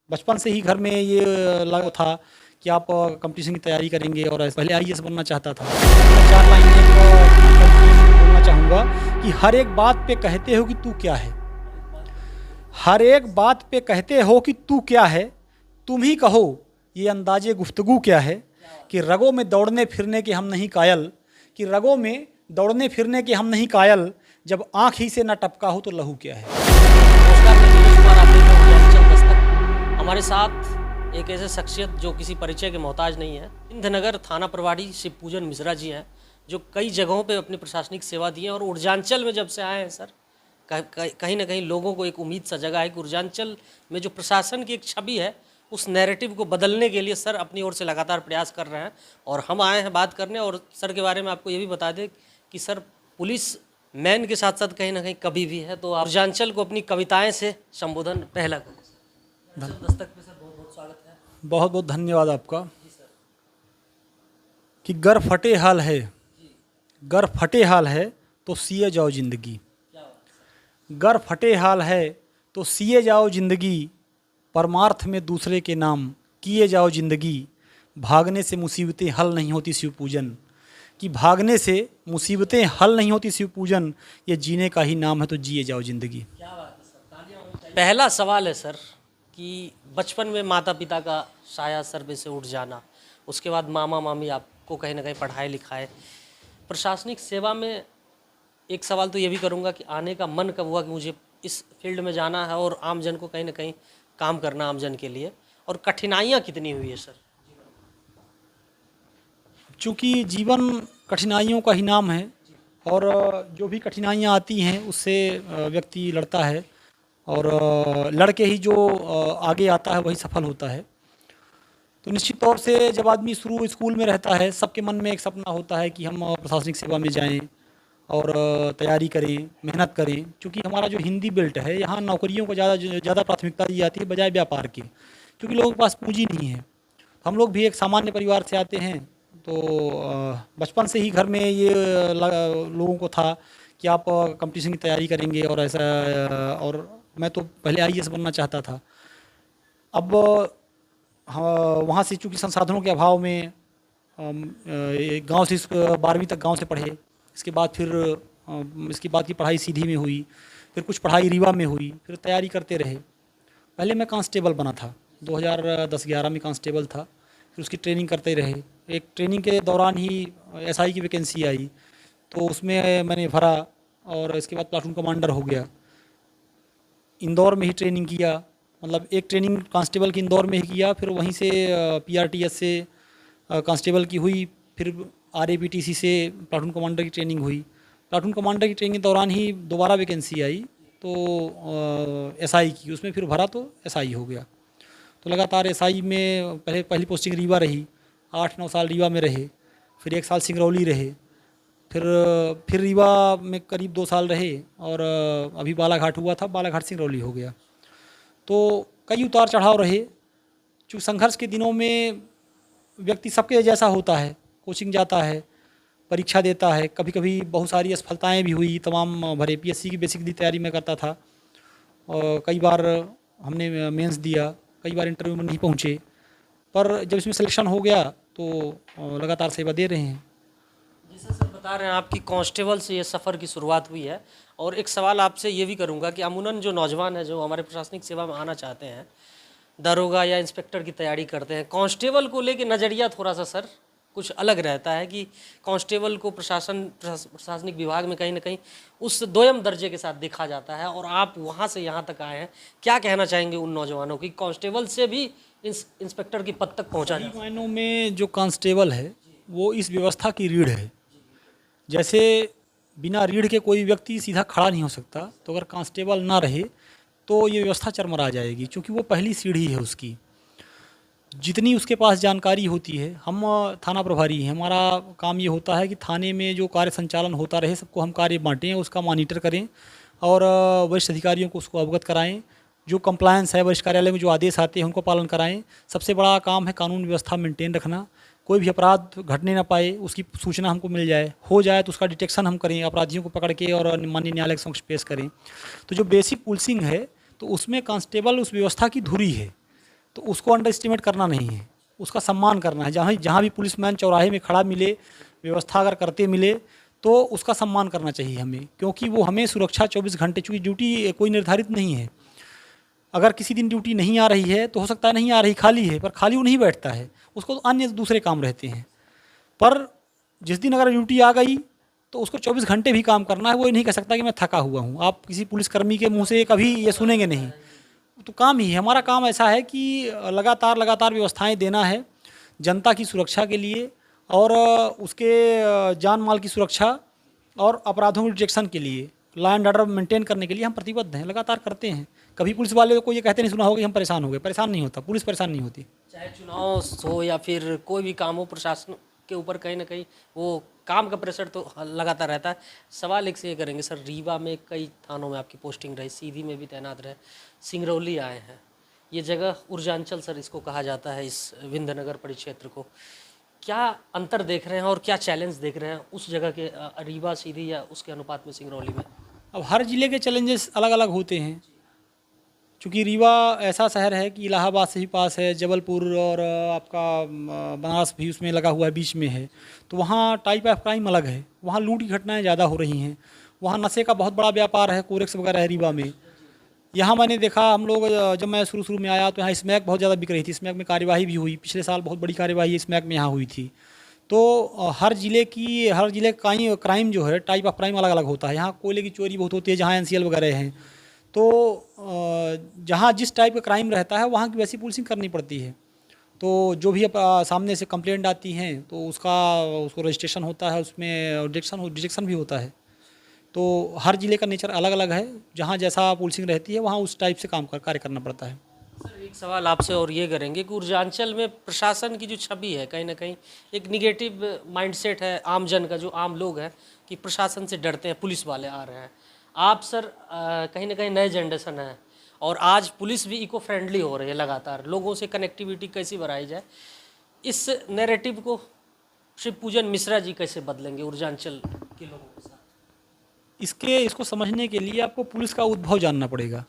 बचपन से ही घर में ये लगा था कि आप कंपटीशन की तैयारी करेंगे और पहले आईएएस बनना चाहता था। मैं 4 लाइनें बोलना चाहूँगा कि हर एक बात पे कहते हो कि तू क्या है, हर एक बात पे कहते हो कि तू क्या है, तुम ही कहो ये अंदाज़े गुफ्तगू क्या है, कि रगों में दौड़ने फिरने के हम नहीं कायल, कि रगों में दौड़ने फिरने के हम नहीं कायल, जब आँख ही से न टपका हो तो लहू क्या है। नमस्कार, मैं नीरज कुमार, आप देख रहे हैं उज्जैन दस्तक। हमारे साथ एक ऐसे शख्सियत जो किसी परिचय के मोहताज नहीं है, इंद्रनगर थाना प्रभारी शिव पूजन मिश्रा जी हैं, जो कई जगहों पे अपनी प्रशासनिक सेवा दी है। और ऊर्जांचल में जब से आए हैं सर, कहीं ना कहीं लोगों को एक उम्मीद सा जगह है कि ऊर्जांचल में जो प्रशासन की एक छवि है, उस नैरेटिव को बदलने के लिए सर अपनी ओर से लगातार प्रयास कर रहे हैं। और हम आए हैं बात करने। और सर के बारे में आपको ये भी बता दें कि सर पुलिस मैन के साथ साथ कहीं ना कहीं कभी भी है। तो आप ऊर्जांचल को अपनी कविताएं से संबोधन पहला करें। दस्तक पे सर बहुत बहुत स्वागत है। बहुत बहुत धन्यवाद आपका। कि गर फटे हाल है, गर फटे हाल है तो सिए जाओ ज़िंदगी, गर फटे हाल है तो सिए जाओ ज़िंदगी, परमार्थ में दूसरे के नाम किए जाओ ज़िंदगी, भागने से मुसीबतें हल नहीं होती शिव पूजन, कि भागने से मुसीबतें हल नहीं होती शिव पूजन, ये जीने का ही नाम है तो जिए जाओ ज़िंदगी। क्या बात है सर, तालियां होनी चाहिए। पहला सवाल है सर कि बचपन में माता पिता का साया सर पे से उठ जाना, उसके बाद मामा मामी आपको कहीं ना कहीं पढ़ाए लिखाए, प्रशासनिक सेवा में एक सवाल तो ये भी करूँगा कि आने का मन कब हुआ कि मुझे इस फील्ड में जाना है और आम जन को कहीं ना कहीं काम करना आम जन के लिए, और कठिनाइयाँ कितनी हुई है सर? चूँकि जीवन कठिनाइयों का ही नाम है और जो भी कठिनाइयाँ आती हैं उससे व्यक्ति लड़ता है और लड़ के ही जो आगे आता है वही सफल होता है। तो निश्चित तौर से जब आदमी शुरू स्कूल में रहता है, सबके मन में एक सपना होता है कि हम प्रशासनिक सेवा में जाएं और तैयारी करें, मेहनत करें। क्योंकि हमारा जो हिंदी बेल्ट है, यहाँ नौकरियों को ज़्यादा प्राथमिकता दी जाती है बजाय व्यापार के, क्योंकि लोगों के पास पूंजी नहीं है। हम लोग भी एक सामान्य परिवार से आते हैं, तो बचपन से ही घर में ये लोगों को था कि आप कंपटीशन की तैयारी करेंगे और ऐसा, और मैं तो पहले आईएएस बनना चाहता था। अब हाँ, वहाँ से चूँकि संसाधनों के अभाव में गांव से 12वीं तक गांव से पढ़े। इसके बाद फिर इसके बाद की पढ़ाई सीधी में हुई, फिर कुछ पढ़ाई रीवा में हुई, फिर तैयारी करते रहे। पहले मैं कांस्टेबल बना था, 2010-11 में कांस्टेबल था। फिर उसकी ट्रेनिंग करते रहे। एक ट्रेनिंग के दौरान ही एसआई की वैकेंसी आई, तो उसमें मैंने भरा और इसके बाद प्लाटून कमांडर हो गया। इंदौर में ही ट्रेनिंग किया, मतलब एक ट्रेनिंग कांस्टेबल की इंदौर में ही किया, फिर वहीं से पीआरटीएस से कांस्टेबल की हुई, फिर आरएबीटीसी से प्लाटून कमांडर की ट्रेनिंग हुई। प्लाटून कमांडर की ट्रेनिंग के दौरान ही दोबारा वैकेंसी आई, तो एसआई की, उसमें फिर भरा तो एसआई हो गया। तो लगातार एसआई में पहली पोस्टिंग रीवा रही, 8-9 साल रीवा में रहे, फिर 1 साल सिंगरौली रहे, फिर रीवा में करीब 2 साल रहे, और अभी बालाघाट हुआ था, बालाघाट सिंगरौली हो गया। तो कई उतार चढ़ाव रहे। चूँकि संघर्ष के दिनों में व्यक्ति सबके जैसा होता है, कोचिंग जाता है, परीक्षा देता है, कभी कभी बहुत सारी असफलताएं भी हुई, तमाम भरे। पीएससी की बेसिकली तैयारी में करता था और कई बार हमने मेंस दिया, कई बार इंटरव्यू में नहीं पहुँचे, पर जब इसमें सिलेक्शन हो गया तो लगातार सेवा दे रहे हैं। जैसे सर बता रहे हैं आपकी कांस्टेबल से ये सफ़र की शुरुआत हुई है। और एक सवाल आपसे ये भी करूंगा कि अमूमन जो नौजवान है जो हमारे प्रशासनिक सेवा में आना चाहते हैं, दरोगा या इंस्पेक्टर की तैयारी करते हैं, कांस्टेबल को लेके नज़रिया थोड़ा सा सर कुछ अलग रहता है कि कांस्टेबल को प्रशासनिक विभाग में कहीं ना कहीं उस दोयम दर्जे के साथ देखा जाता है, और आप वहाँ से यहाँ तक आए हैं। क्या कहना चाहेंगे उन नौजवानों की, कांस्टेबल से भी इंस्पेक्टर की पद तक पहुँचा जाए? मायनों में जो कांस्टेबल है वो इस व्यवस्था की रीढ़ है। जैसे बिना रीढ़ के कोई व्यक्ति सीधा खड़ा नहीं हो सकता, तो अगर कांस्टेबल ना रहे तो ये व्यवस्था चरमरा जाएगी, क्योंकि वो पहली सीढ़ी है उसकी। जितनी उसके पास जानकारी होती है, हम थाना प्रभारी हैं, हमारा काम ये होता है कि थाने में जो कार्य संचालन होता रहे, सबको हम कार्य बांटें, उसका मॉनिटर करें और वरिष्ठ अधिकारियों को उसको अवगत कराएं। जो कंप्लायंस है, वरिष्ठ कार्यालय में जो आदेश आते हैं उनको पालन कराएं। सबसे बड़ा काम है कानून व्यवस्था मेंटेन रखना। कोई भी अपराध घटने ना पाए, उसकी सूचना हमको मिल जाए, हो जाए तो उसका डिटेक्शन हम करें, अपराधियों को पकड़ के और माननीय न्यायालय के समक्ष पेश करें। तो जो बेसिक पुलिसिंग है, तो उसमें कांस्टेबल उस व्यवस्था की धुरी है। तो उसको अंडर एस्टिमेट करना नहीं है, उसका सम्मान करना है। जहाँ जहाँ भी पुलिसमैन चौराहे में खड़ा मिले, व्यवस्था अगर करते मिले तो उसका सम्मान करना चाहिए हमें, क्योंकि वो हमें सुरक्षा 24 घंटे, चूँकि ड्यूटी कोई निर्धारित नहीं है। अगर किसी दिन ड्यूटी नहीं आ रही है तो हो सकता है नहीं आ रही, खाली है, पर खाली वो नहीं बैठता है, उसको तो अन्य दूसरे काम रहते हैं। पर जिस दिन अगर ड्यूटी आ गई तो उसको 24 घंटे भी काम करना है। वो ये नहीं कह सकता कि मैं थका हुआ हूँ। आप किसी पुलिसकर्मी के मुंह से कभी ये सुनेंगे नहीं। तो काम ही है, हमारा काम ऐसा है कि लगातार लगातार व्यवस्थाएं देना है जनता की सुरक्षा के लिए, और उसके जान माल की सुरक्षा और अपराधों के डिटेक्शन के लिए, लॉ एंड ऑर्डर मेंटेन करने के लिए हम प्रतिबद्ध हैं, लगातार करते हैं। कभी पुलिस वाले को ये कहते नहीं सुना होगा कि हम परेशान हो गए, परेशान नहीं होता, पुलिस परेशान नहीं होती। चाहे चुनाव हो या फिर कोई भी काम हो, प्रशासन के ऊपर कहीं ना कहीं वो काम का प्रेशर तो लगातार रहता है। सवाल एक से ये करेंगे सर, रीवा में कई थानों में आपकी पोस्टिंग रही, सीधी में भी तैनात रहे, सिंगरौली आए हैं, ये जगह ऊर्जांचल सर इसको कहा जाता है, इस विंध्यनगर परिक्षेत्र को। क्या अंतर देख रहे हैं और क्या चैलेंज देख रहे हैं उस जगह के, रीवा सीधी या उसके अनुपात में सिंगरौली में? अब हर ज़िले के चैलेंजेस अलग अलग होते हैं। चूँकि रीवा ऐसा शहर है कि इलाहाबाद से भी पास है, जबलपुर और आपका बनारस भी उसमें लगा हुआ है, बीच में है, तो वहाँ टाइप ऑफ क्राइम अलग है। वहाँ लूट की घटनाएं ज़्यादा हो रही हैं, वहाँ नशे का बहुत बड़ा व्यापार है, कोरेक्स वगैरह है रीवा में। यहाँ मैंने देखा, हम लोग जब मैं शुरू में आया तो यहाँ स्मैक बहुत ज़्यादा बिक रही थी, स्मैक में कार्यवाही भी हुई, पिछले साल बहुत बड़ी कार्यवाही स्मैक में यहाँ हुई थी। तो हर ज़िले का क्राइम जो है, टाइप ऑफ क्राइम अलग अलग होता है। यहाँ कोयले की चोरी बहुत होती है, जहाँ NCL वगैरह हैं, तो जहाँ जिस टाइप का क्राइम रहता है वहाँ की वैसी पुलिसिंग करनी पड़ती है। तो जो भी सामने से कंप्लेंट आती हैं तो उसको रजिस्ट्रेशन होता है, उसमें डिटेक्शन भी होता है। तो हर ज़िले का नेचर अलग अलग है, जहाँ जैसा पुलिसिंग रहती है वहाँ उस टाइप से कार्य करना पड़ता है। सर एक सवाल आपसे और ये करेंगे कि ऊर्जांचल में प्रशासन की जो छवि है, कहीं ना कहीं एक निगेटिव माइंडसेट है आम जन का, जो आम लोग हैं कि प्रशासन से डरते हैं, पुलिस वाले आ रहे हैं। आप सर कहीं ना कहीं नए जनरेशन है और आज पुलिस भी इको फ्रेंडली हो रही है, लगातार लोगों से कनेक्टिविटी कैसी बढ़ाई जाए, इस नैरेटिव को श्री पूजन मिश्रा जी कैसे बदलेंगे ऊर्जांचल के लोगों के साथ? इसको समझने के लिए आपको पुलिस का उद्भव जानना पड़ेगा।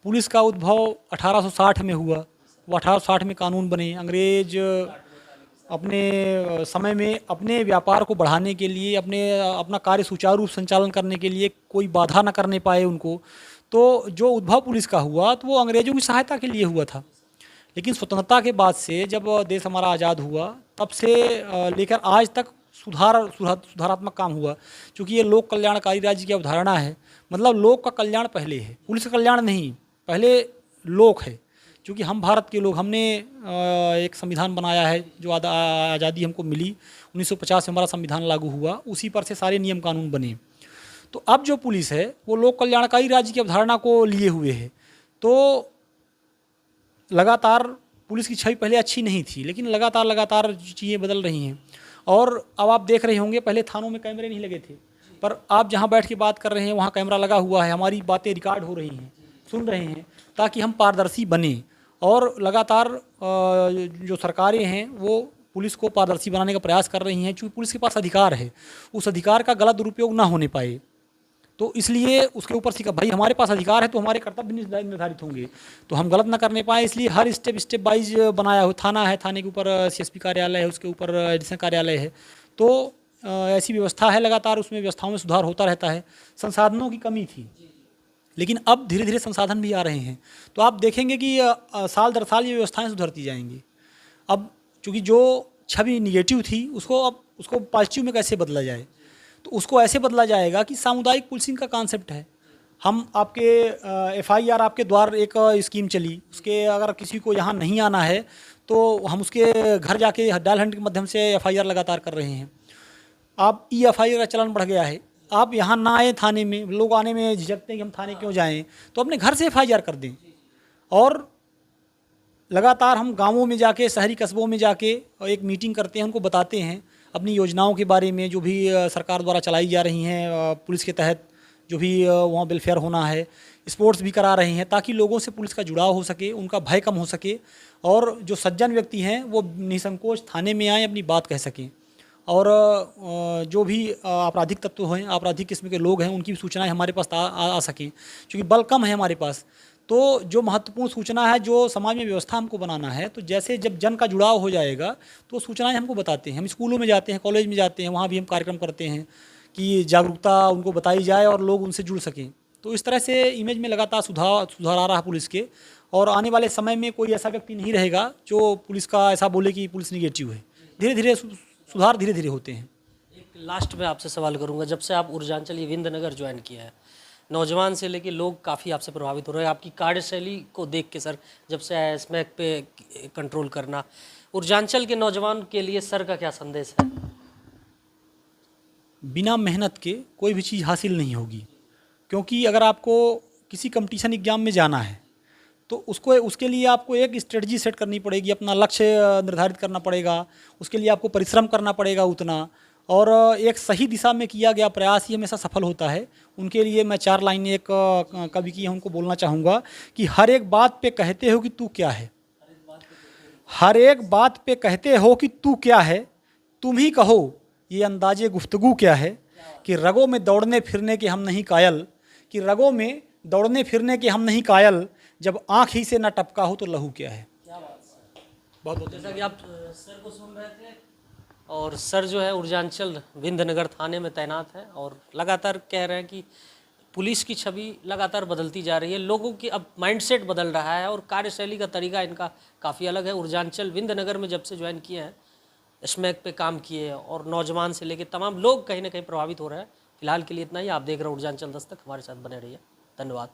पुलिस का उद्भव 1860 में हुआ। वो 1860 में कानून बने। अंग्रेज अपने समय में अपने व्यापार को बढ़ाने के लिए, अपना कार्य सुचारू रूप संचालन करने के लिए कोई बाधा न करने पाए उनको, तो जो उद्भव पुलिस का हुआ तो वो अंग्रेजों की सहायता के लिए हुआ था। लेकिन स्वतंत्रता के बाद से, जब देश हमारा आज़ाद हुआ, तब से लेकर आज तक सुधारात्मक काम हुआ। क्योंकि ये लोक कल्याणकारी राज्य की अवधारणा है, मतलब लोक का कल्याण पहले है, पुलिस का कल्याण नहीं, पहले लोक है। क्योंकि हम भारत के लोग, हमने एक संविधान बनाया है, जो आज़ादी हमको मिली 1950 में हमारा संविधान लागू हुआ, उसी पर से सारे नियम कानून बने। तो अब जो पुलिस है वो लोक कल्याणकारी राज्य की अवधारणा को लिए हुए है। तो लगातार पुलिस की छवि पहले अच्छी नहीं थी, लेकिन लगातार चीज़ें बदल रही हैं। और अब आप देख रहे होंगे, पहले थानों में कैमरे नहीं लगे थे, पर आप जहाँ बैठ के बात कर रहे हैं वहाँ कैमरा लगा हुआ है, हमारी बातें रिकॉर्ड हो रही हैं, सुन रहे हैं, ताकि हम पारदर्शी बने। और लगातार जो सरकारें हैं वो पुलिस को पारदर्शी बनाने का प्रयास कर रही हैं, क्योंकि पुलिस के पास अधिकार है, उस अधिकार का गलत दुरुपयोग ना होने पाए। तो इसलिए उसके ऊपर सीखा, भाई हमारे पास अधिकार है तो हमारे कर्तव्य निर्धारित होंगे, तो हम गलत ना करने पाए। इसलिए हर स्टेप वाइज बनाया हो। थाना है, थाने के ऊपर CSP कार्यालय है, उसके ऊपर एडिशनल कार्यालय है। तो ऐसी व्यवस्था है, लगातार उसमें व्यवस्थाओं में सुधार होता रहता है। संसाधनों की कमी थी, लेकिन अब धीरे धीरे संसाधन भी आ रहे हैं। तो आप देखेंगे कि साल दर साल ये व्यवस्थाएं सुधरती जाएंगी। अब चूँकि जो छवि निगेटिव थी उसको पॉजिटिव में कैसे बदला जाए, तो उसको ऐसे बदला जाएगा कि सामुदायिक पुलिसिंग का कॉन्सेप्ट है। हम आपके FIR आपके द्वार एक स्कीम चली, उसके अगर किसी को यहाँ नहीं आना है तो हम उसके घर जाके डायल हंट के माध्यम से FIR लगातार कर रहे हैं। आप E-FIR का चलन बढ़ गया है। आप यहाँ ना आए थाने में, लोग आने में झिझकते हैं कि हम थाने क्यों जाएं, तो अपने घर से FIR कर दें। और लगातार हम गांवों में जाके, शहरी कस्बों में जाके एक मीटिंग करते हैं, उनको बताते हैं अपनी योजनाओं के बारे में, जो भी सरकार द्वारा चलाई जा रही हैं पुलिस के तहत, जो भी वहाँ वेलफेयर होना है। स्पोर्ट्स भी करा रहे हैं ताकि लोगों से पुलिस का जुड़ाव हो सके, उनका भय कम हो सके, और जो सज्जन व्यक्ति हैं वो निसंकोच थाने में आएँ, अपनी बात कह सकें। और जो भी आपराधिक तत्व हैं, आपराधिक किस्म के लोग हैं, उनकी भी सूचनाएं हमारे पास आ सकें, क्योंकि बल कम है हमारे पास। तो जो महत्वपूर्ण सूचना है, जो समाज में व्यवस्था हमको बनाना है, तो जैसे जब जन का जुड़ाव हो जाएगा तो सूचनाएं हमको बताते हैं। हम स्कूलों में जाते हैं, कॉलेज में जाते हैं, वहाँ भी हम कार्यक्रम करते हैं कि जागरूकता उनको बताई जाए और लोग उनसे जुड़ सकें। तो इस तरह से इमेज में लगातार सुधार आ रहा है पुलिस के, और आने वाले समय में कोई ऐसा व्यक्ति नहीं रहेगा जो पुलिस का ऐसा बोले कि पुलिस निगेटिव है। धीरे धीरे सुधार धीरे धीरे होते हैं। एक लास्ट में आपसे सवाल करूंगा, जब से आप ऊर्जांचल ये विंध्यनगर ज्वाइन किया है, नौजवान से लेके लोग काफ़ी आपसे प्रभावित हो रहे हैं आपकी कार्यशैली को देख के सर, जब से स्मैक पे कंट्रोल करना, ऊर्जांचल के नौजवान के लिए सर का क्या संदेश है? बिना मेहनत के कोई भी चीज़ हासिल नहीं होगी, क्योंकि अगर आपको किसी कंपटीशन एग्जाम में जाना है तो उसके लिए आपको एक स्ट्रेटजी सेट करनी पड़ेगी, अपना लक्ष्य निर्धारित करना पड़ेगा, उसके लिए आपको परिश्रम करना पड़ेगा उतना, और एक सही दिशा में किया गया प्रयास ही हमेशा सफल होता है। उनके लिए मैं 4 लाइन एक कवि की उनको बोलना चाहूँगा कि हर एक बात पे कहते हो कि तू क्या है, हर एक बात पे कहते हो कि तू क्या है, तुम ही कहो ये अंदाजे गुफ्तगू क्या है, कि रगों में दौड़ने फिरने के हम नहीं कायल, कि रगों में दौड़ने फिरने के हम नहीं कायल, जब आँख ही से न टपका हो तो लहू क्या है। बहुत बहुत जैसा कि आप सर को सुन रहे थे, और सर जो है ऊर्जांचल विंध्यनगर थाने में तैनात है और लगातार कह रहे हैं कि पुलिस की छवि लगातार बदलती जा रही है, लोगों की अब माइंडसेट बदल रहा है और कार्यशैली का तरीका इनका काफ़ी अलग है। ऊर्जांचल विंध्यनगर में जब से ज्वाइन किए हैं, स्मैक पे काम किए हैं, और नौजवान से लेकर तमाम लोग कहीं ना कहीं प्रभावित हो रहे हैं। फिलहाल के लिए इतना ही। आप देख रहे हैं ऊर्जांचल दस्तक, हमारे साथ बने रहिए। धन्यवाद।